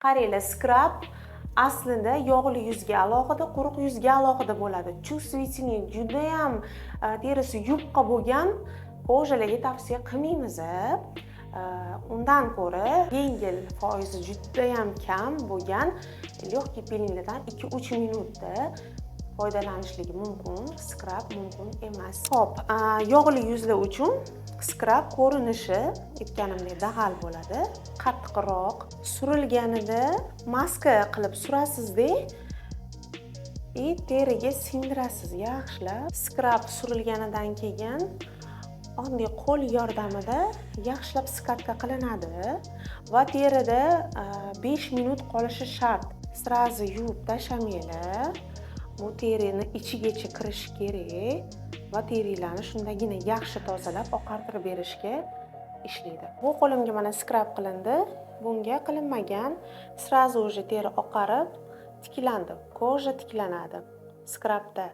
Qaranglar, skrab aslida yog'li yuzga alohida, quruq yuzga alohida bo'ladi. Chувствительный, juda ham terisi yupqa bo'lgan ko'jalarga tavsiya qilmaymiz. Undan ko'ra yengil, foizi juda ham kam bo'lgan lегкий peelinglardan 2-3 minutda foydalanishligi mumkin. Skrab mumkin emas. Xo'p, yog'li yuzlar uchun skrab ko'rinishi aytganimdek dag'al bo'ladi. Qattiqroq surilganida maska qilib surasizda teriga singdirasiz yaxshilab. Skrab surilganidan keyin oddiy qo'l yordamida yaxshilab skatka qilinadi va terida 5 minut qolishi shart. Srazi yuvib tashamanglar. Bu terini ichigacha kirishi kerak va teringlarni shundagina yaxshi tozalab, oqartirib berishga ishlaydi. Bu qo'limga mana skrab qilindi. Bunga qilinmagan, srazi уже teri oqarib, tiklandi. Koja tiklanadi skrabda.